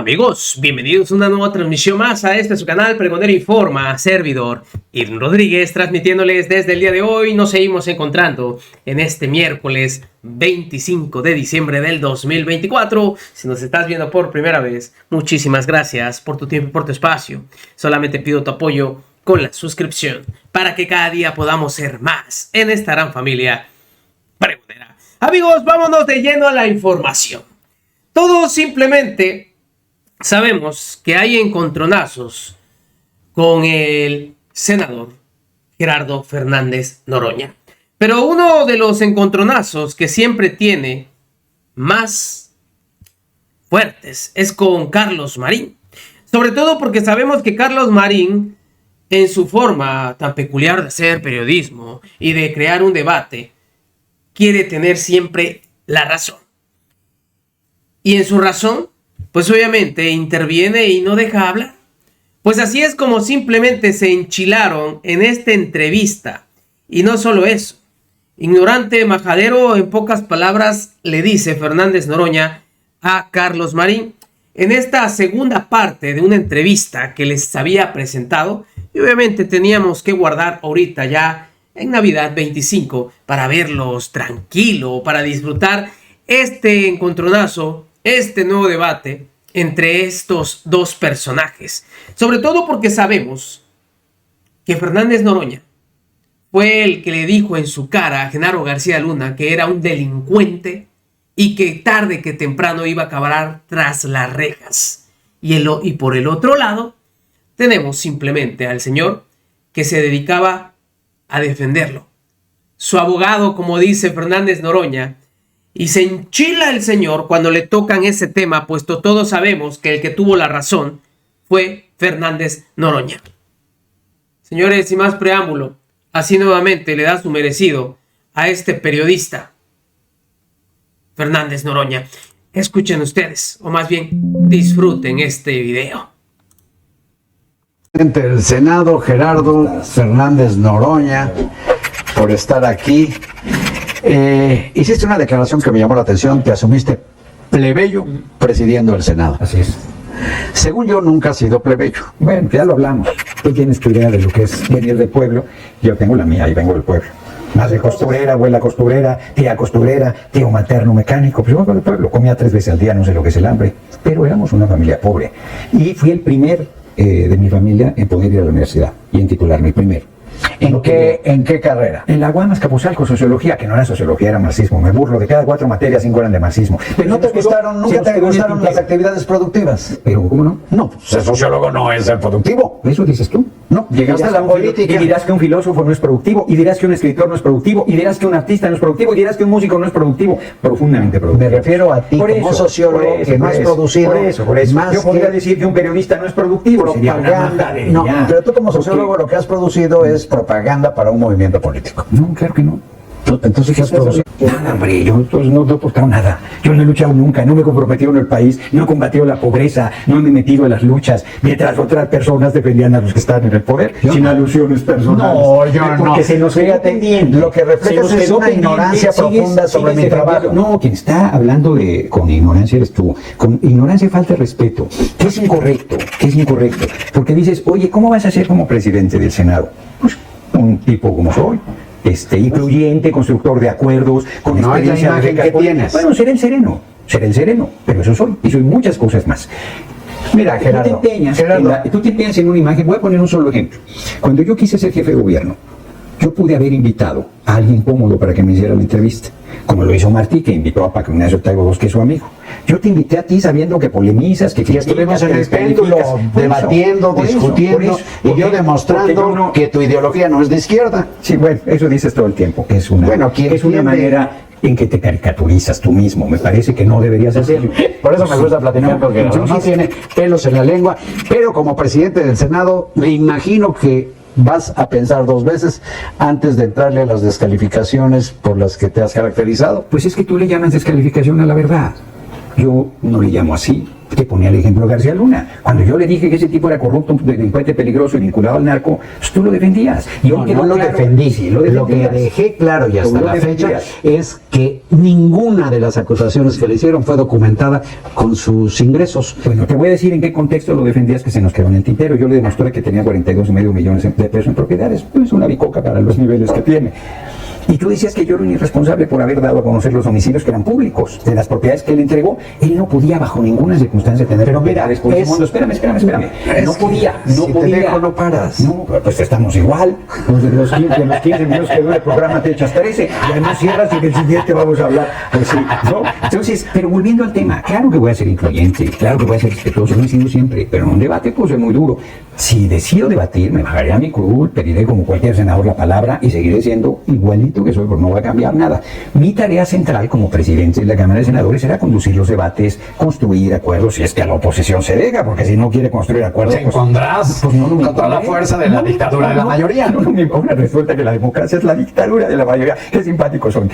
Amigos, bienvenidos a una nueva transmisión más a este su canal Pregonero Informa, servidor Irving Rodríguez, transmitiéndoles desde el día de hoy. Nos seguimos encontrando en este miércoles 25 de diciembre del 2024. Si nos estás viendo por primera vez, muchísimas gracias por tu tiempo y por tu espacio. Solamente pido tu apoyo con la suscripción para que cada día podamos ser más en esta gran familia pregonera. Amigos, vámonos de lleno a la información. Todos simplemente sabemos que hay encontronazos con el senador Gerardo Fernández Noroña. Pero uno de los encontronazos que siempre tiene más fuertes es con Carlos Marín. Sobre todo porque sabemos que Carlos Marín, en su forma tan peculiar de hacer periodismo y de crear un debate, quiere tener siempre la razón. Y en su razón, pues obviamente interviene y no deja hablar. Pues así es como simplemente se enchilaron en esta entrevista. Y no solo eso. Ignorante majadero, en pocas palabras, le dice Fernández Noroña a Carlos Marín. En esta segunda parte de una entrevista que les había presentado. Y obviamente teníamos que guardar ahorita ya en Navidad 25 para verlos tranquilo, para disfrutar este encontronazo, este nuevo debate entre estos dos personajes. Sobre todo porque sabemos que Fernández Noroña fue el que le dijo en su cara a Genaro García Luna que era un delincuente y que tarde que temprano iba a acabar tras las rejas. Y por el otro lado tenemos simplemente al señor que se dedicaba a defenderlo. Su abogado, como dice Fernández Noroña, y se enchila el señor cuando le tocan ese tema, puesto todos sabemos que el que tuvo la razón fue Fernández Noroña. Señores, sin más preámbulo, así nuevamente le da su merecido a este periodista, Fernández Noroña. Escuchen ustedes, o más bien disfruten este video. El Senado, Gerardo Fernández Noroña, por estar aquí. Hiciste una declaración que me llamó la atención, te asumiste plebeyo presidiendo el Senado. Así es. Según yo, nunca has sido plebeyo. Bueno, ya lo hablamos. Tú tienes tu idea de lo que es venir del pueblo. Yo tengo la mía y vengo del pueblo. Madre costurera, abuela costurera, tía costurera, tío materno mecánico. Pues yo vengo del pueblo. Comía 3 veces al día, no sé lo que es el hambre. Pero éramos una familia pobre. Y fui el primer de mi familia en poder ir a la universidad y en titularme el primero. ¿En qué carrera? En la UAM Azcapotzalco, sociología, que no era sociología, era marxismo. Me burlo, de cada 4 materias 5 eran de marxismo. Pero ¿Nunca te gustaron las actividades productivas? Pero, ¿cómo no? No, pues ser sociólogo no es ser productivo. ¿Eso dices tú? No, llegaste a la política. Y dirás que un filósofo no es productivo, y dirás que un escritor no es productivo, y dirás que un artista no es productivo, y dirás que un músico no es productivo. Profundamente productivo. Me refiero a ti como sociólogo que no has producido. Por eso. Yo podría decir que un periodista no es productivo. Propaganda. No, pero tú como sociólogo lo que has producido es propaganda para un movimiento político. No, claro que no. Entonces, ¿qué has producido? Nada, hombre, yo no he aportado nada. Yo no he luchado nunca, no me he comprometido en el país, no he combatido la pobreza, no me he metido en las luchas, mientras otras personas defendían a los que están en el poder, sin alusiones personales. No, yo no. Porque se nos quedó pendiente. Lo que reflejas es una ignorancia profunda sobre mi trabajo. No, quien está hablando con ignorancia eres tú. Con ignorancia y falta de respeto. ¿Qué es incorrecto? ¿Qué es incorrecto? Porque dices, oye, ¿cómo vas a ser como presidente del Senado? Pues un tipo como soy. Incluyente, constructor de acuerdos, con experiencia de que tienes. Bueno, seré el sereno, pero eso soy, y soy muchas cosas más. Mira, Gerardo, tú te empeñas en una imagen. Voy a poner un solo ejemplo. Cuando yo quise ser jefe de gobierno, yo pude haber invitado a alguien cómodo para que me hiciera la entrevista, como lo hizo Martí, que invitó a Paco Ignacio Taibo II, que es su amigo. Yo te invité a ti sabiendo que polemizas, que estuvimos en el péndulo debatiendo, discutiendo, y yo demostrando que tu ideología no es de izquierda. Sí, bueno, eso dices todo el tiempo, que es una manera en que te caricaturizas tú mismo. Me parece que no deberías hacerlo. Por eso me gusta platicar, porque no tiene pelos en la lengua, pero como presidente del Senado, me imagino que vas a pensar 2 veces antes de entrarle a las descalificaciones por las que te has caracterizado. Pues es que tú le llamas descalificación a la verdad. Yo no le llamo así. te ponía el ejemplo de García Luna. Cuando yo le dije que ese tipo era corrupto, un delincuente peligroso y vinculado al narco, pues tú lo defendías. Y No, no lo defendí. Sí, lo que dejé claro y hasta la fecha es que ninguna de las acusaciones que le hicieron fue documentada con sus ingresos. Bueno, te voy a decir en qué contexto lo defendías, que se nos quedó en el tintero. Yo le demostré que tenía 42,5 millones de pesos en propiedades. Pues una bicoca para los niveles que tiene. Y tú decías que yo era un irresponsable por haber dado a conocer los domicilios que eran públicos, de las propiedades que él entregó. Él no podía bajo ninguna circunstancia tener propiedades por ese mundo. Espérame. No podía. Si te dejo, no paras. No, pues estamos igual. De los 15 minutos que dura el programa te echas 13. Y además cierras y en el siguiente vamos a hablar. Pues sí, ¿no? Entonces, pero volviendo al tema, claro que voy a ser influyente, claro que voy a ser respetuoso, lo he sido siempre, pero en un debate pues es muy duro. Si decido debatir, me bajaré a mi curul, pediré como cualquier senador la palabra y seguiré siendo igualito que soy, porque no voy a cambiar nada. Mi tarea central como presidente de la Cámara de Senadores será conducir los debates, construir acuerdos, si es que a la oposición se deja, porque si no quiere construir acuerdos, Te encontrás con toda la fuerza de la dictadura de la mayoría. Ahora resulta que la democracia es la dictadura de la mayoría. Qué simpáticos son.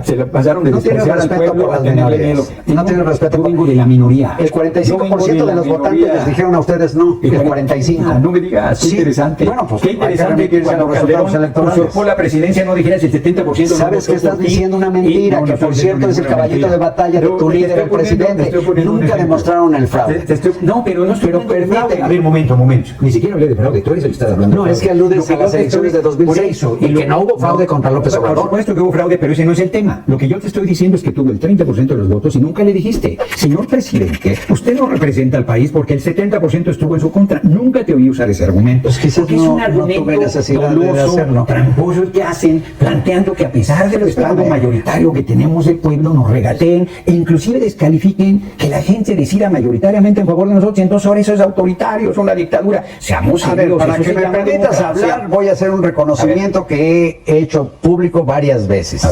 Se la pasaron de despreciar al pueblo a tenerle miedo. No tienen respeto. Yo vengo de la minoría. El 45% de los votantes les dijeron a ustedes no, el 45%. No me digas, qué interesante. Bueno, pues qué interesante que cuando Calderón usurpó la presidencia no dijeras el 70%. Sabes que estás diciendo una mentira, que por cierto es el caballito de batalla de tu líder, el presidente. Nunca demostraron el fraude. No, pero no estoy permíteme. A ver, momento. Ni siquiera hablé de fraude, tú eres el que estás hablando. No, es que aludes a las elecciones de 2006 y que no hubo fraude contra López Obrador. Por supuesto que hubo fraude, pero ese no es el tema. Lo que yo te estoy diciendo es que tuvo el 30% de los votos y nunca le dijiste, señor presidente, usted no representa al país porque el 70% estuvo en su contra. Nunca te oí usar ese argumento. Pues quizás porque es un argumento tuve necesidad doloso, de hacerlo. tramposo el que hacen, planteando que a pesar del respaldo mayoritario que tenemos del pueblo, nos regateen e inclusive descalifiquen que la gente decida mayoritariamente en favor de nosotros, y entonces ahora eso es autoritario, es una dictadura. Seamos serios. Para que me permitas hablar, voy a hacer un reconocimiento que he hecho público varias veces.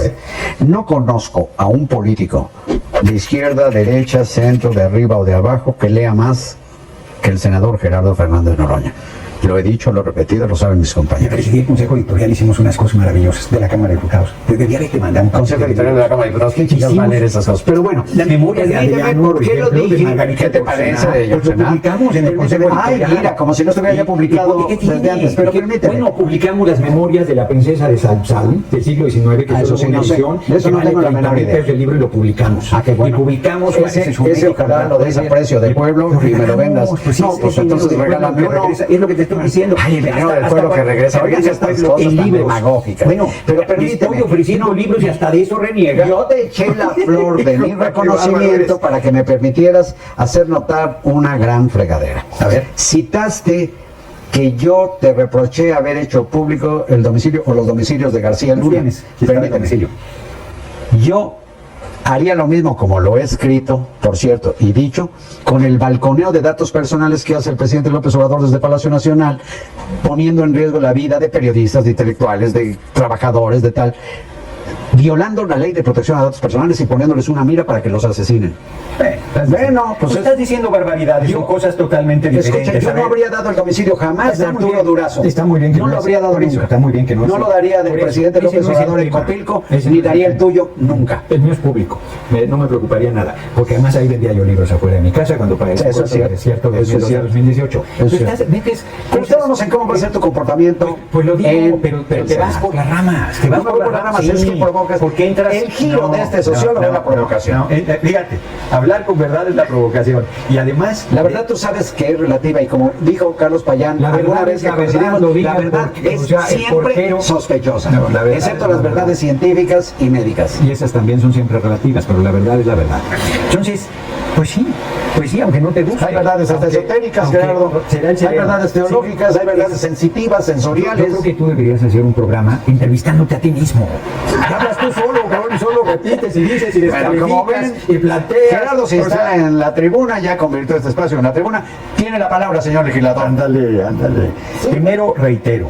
No conozco a un político de izquierda, derecha, centro, de arriba o de abajo que lea más que el senador Gerardo Fernández Noroña. Lo he dicho, lo he repetido, lo saben mis compañeros. Presidí el Consejo Editorial, hicimos unas cosas maravillosas de la Cámara de Diputados. Debía haberte mandado un Consejo Editorial de la Cámara de Diputados. ¿Quién chingados va a leer esas cosas? Pero bueno, la memoria de Adriano, ¿por qué lo dije? ¿Qué te parece de ellos? Lo publicamos en el Consejo Editorial. Ay, mira, como si no estuviera ya publicado desde antes. Pero permíteme. Bueno, publicamos las memorias de la princesa de Salsal del siglo XIX, que eso sí, no sé. De eso no tengo la menor idea. El libro y lo publicamos. Ah, qué bueno. Y publicamos ese ojalá lo des a precio del pueblo y me lo vendas. No, pues entonces regálame uno. Es lo que te estoy diciendo. Dinero del pueblo que regresa. Oigan estas cosas tan demagógicas. Bueno, pero permíteme. Estoy ofreciendo libros y hasta de eso reniega. Yo te eché la flor de mi reconocimiento para que me permitieras hacer notar una gran fregadera. A ver, citaste que yo te reproché haber hecho público el domicilio o los domicilios de García Luna. Permíteme. Yo haría lo mismo, como lo he escrito, por cierto, y dicho, con el balconeo de datos personales que hace el presidente López Obrador desde Palacio Nacional, poniendo en riesgo la vida de periodistas, de intelectuales, de trabajadores, de tal, violando la ley de protección a datos personales y poniéndoles una mira para que los asesinen. Bueno, pues estás diciendo barbaridades, son cosas totalmente diferentes. Escucha, yo no habría dado el domicilio jamás de Arturo Durazo. Está muy bien que no lo habría dado nunca. Está muy bien que no. No lo daría del presidente López Obrador en Copilco, ni daría el tuyo nunca. El mío es público, no me preocuparía nada, porque además ahí vendía yo libros afuera de mi casa cuando pagué el desierto de 2018. Cuestionamos en cómo va a ser tu comportamiento. Pues lo digo, pero te vas por las ramas. Te vas por las ramas, es que provocas. Porque entras. El giro de este sociólogo es la provocación. Fíjate, hablar con verdad es la provocación. Y además, la verdad tú sabes que es relativa y como dijo Carlos Payán, alguna vez que coincidimos, la verdad es siempre sospechosa, excepto las verdades científicas y médicas. Y esas también son siempre relativas, pero la verdad es la verdad. Entonces, pues sí, aunque no te guste. Hay verdades hasta esotéricas, Gerardo. Hay verdades teológicas, hay verdades sensitivas, sensoriales. Yo creo que tú deberías hacer un programa entrevistándote a ti mismo. Hablas tú solo, cabrón, y solo repites y dices y descalificas y planteas. Gerardo, si está en la tribuna, ya convirtió este espacio en la tribuna. Tiene la palabra, señor legislador. Ándale. Primero, reitero.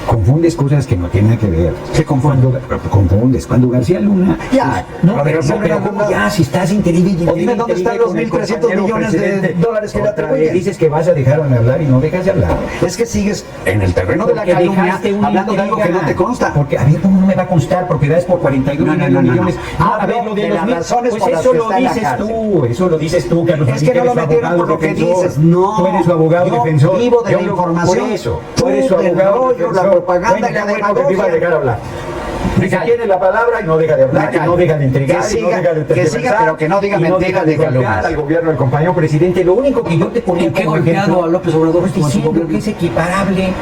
Confundes cosas que no tienen nada que ver. ¿Qué confundo? Confundes. Cuando García Luna... Ya, no, lo de pero, García no, pero Luna, ¿cómo no. ya? Si estás interviniendo... O dime dónde están los 1.300 millones de dólares que le atribuyen. Dices que vas a dejarme hablar y no dejas de hablar. Es que sigues en el terreno de la Porque calumnia dejaste una hablando de algo que no te consta. Porque a mí cómo no me va a constar propiedades por 42 millones. A ver, lo de las razones pues por las eso que lo está en la dices cárcel. tú, eso lo dices tú, Carlos. Es que no lo metieron por lo que dices. No, tú eres su abogado yo defensor. vivo de la Por información. eso, Tú tú eres su del abogado rollo, defensor. la propaganda y la que te iba a demagogia. dejar hablar. Dice, callo. tiene la palabra y no deja de hablar, y no deja de entregar, Que y no siga, deja de que siga, tergiversar, pero que no diga y mentiras deja ni calumnias. golpear al gobierno del compañero presidente. Lo único que yo te ponía ¿En qué como golpeado ejemplo, a López Obrador pues como a su diciendo gobierno? que es equiparable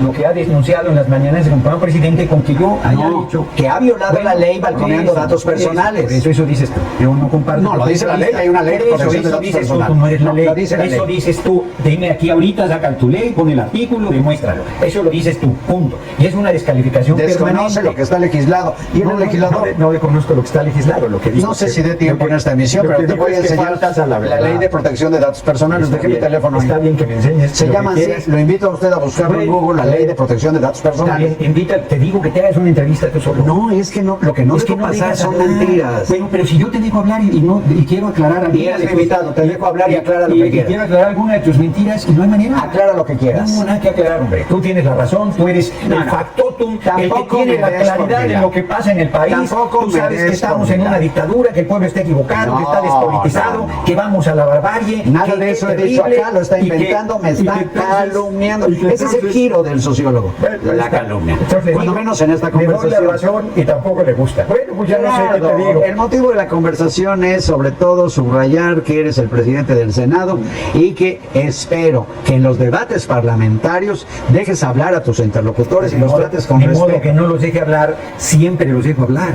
lo que ha denunciado en las mañanas el compañero presidente con que yo haya No, dicho que ha violado la ley balconeando datos por personales. Eso dices tú. Yo no comparto. No, lo dice la ley, hay una ley de Por protección de eso datos dices tú, personales. tú no eres la No, ley. lo dice la Eso ley. dices tú. Dime aquí ahorita, saca tu ley, pon el artículo, demuéstralo. Eso lo dices tú, punto. Y es una descalificación Desconoce permanente. lo que está legislado. Y el legislador... No desconozco lo que está legislado, lo que digo. No sé si dé tiempo en esta emisión, pero te voy a enseñar la ley de protección de datos personales. Dejé mi teléfono ahí. Está bien que me enseñes. Se lo que llama así, quieras. lo invito a usted a buscarlo en Google, la ley de protección de datos Está personales. bien, invita, te digo que te hagas una entrevista tú solo. No, es que no, lo que no es que dejo no pasar dejas son hablar. mentiras. Bueno, pero si yo te dejo hablar y quiero aclarar alguna Y eres de mi tus- invitado, te dejo hablar y aclara lo que y quieras. quiero aclarar alguna de tus mentiras y no hay manera. Aclara lo que quieras. No, nada que aclarar, hombre. Tú tienes la razón, tú eres No, el no. factotum, el que Tampoco tiene me la des claridad por de mirar. lo que pasa en el país. Tampoco Tú me sabes des que estamos por en una mirar. dictadura, que el pueblo está equivocado, que está No, despolitizado, no. que vamos a la barbarie. Nada que de qué eso he dicho terrible, acá, lo está y que- inventando, me y que está entonces- calumniando. y que Ese es el entonces- giro del sociólogo, la calumnia. Entonces, Cuando digo, menos en esta le doy conversación. la razón y tampoco le gusta. Bueno, pues ya no sé qué te Gerardo, digo. el motivo de la conversación es sobre todo subrayar que eres el presidente del Senado y que espero que en los debates parlamentarios dejes hablar a tus interlocutores y los trates con de modo respeto. que no los deje hablar, siempre los dejo hablar.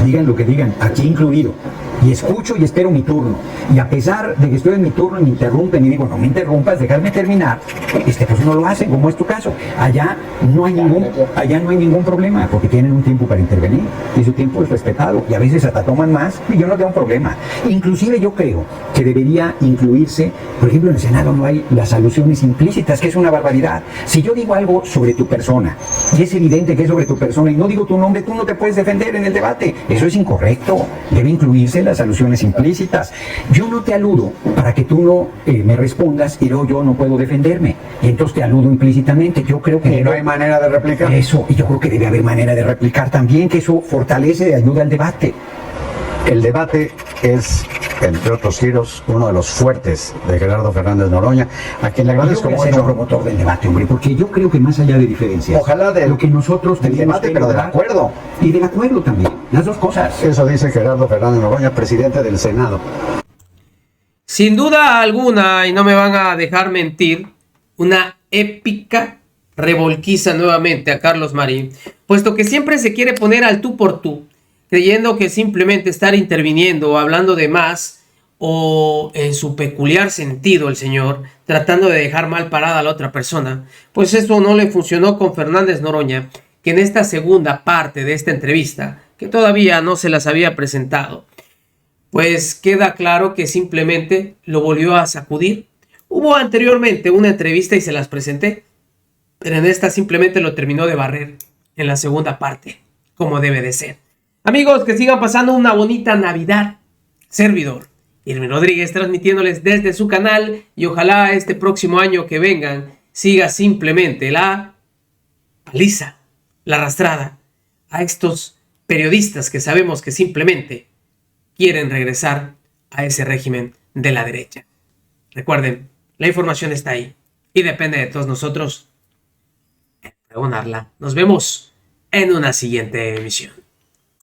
Digan lo que digan, aquí incluido. Y escucho y espero mi turno. Y a pesar de que estoy en mi turno y me interrumpen y digo, no me interrumpas, dejarme terminar, pues no lo hacen, como es tu caso. Allá no hay ningún problema, porque tienen un tiempo para intervenir y su tiempo es respetado. Y a veces hasta toman más y yo no tengo un problema. Inclusive yo creo que debería incluirse, por ejemplo, en el Senado no hay las alusiones implícitas, que es una barbaridad. Si yo digo algo sobre tu persona y es evidente que es sobre tu persona y no digo tu nombre, tú no te puedes defender en el debate. Eso es incorrecto. Debe incluirse las alusiones implícitas. Yo no te aludo para que tú no me respondas y luego yo no puedo defenderme. Y entonces te aludo implícitamente. Yo creo que Y no hay manera de replicar. eso, y yo creo que debe haber manera de replicar también, que eso fortalece y ayuda al debate. El debate es, entre otros giros, uno de los fuertes de Gerardo Fernández Noroña, a quien le Yo agradezco voy a ser un mucho. promotor del debate, hombre, porque yo creo que más allá de diferencias, Ojalá lo que nosotros del tenemos debate, que pero del lograr- acuerdo. Y del acuerdo también, las dos cosas. Eso dice Gerardo Fernández Noroña, presidente del Senado. Sin duda alguna, y no me van a dejar mentir, una épica revolquiza nuevamente a Carlos Marín, puesto que siempre se quiere poner al tú por tú, creyendo que simplemente estar interviniendo o hablando de más, o en su peculiar sentido el señor, tratando de dejar mal parada a la otra persona, pues eso no le funcionó con Fernández Noroña, que en esta segunda parte de esta entrevista, que todavía no se las había presentado, pues queda claro que simplemente lo volvió a sacudir. Hubo anteriormente una entrevista y se las presenté, pero en esta simplemente lo terminó de barrer en la segunda parte, como debe de ser. Amigos, que sigan pasando una bonita Navidad. Servidor Irving Rodríguez transmitiéndoles desde su canal y ojalá este próximo año que vengan siga simplemente la paliza, la arrastrada a estos periodistas que sabemos que simplemente quieren regresar a ese régimen de la derecha. Recuerden, la información está ahí y depende de todos nosotros pregonarla. Nos vemos en una siguiente emisión.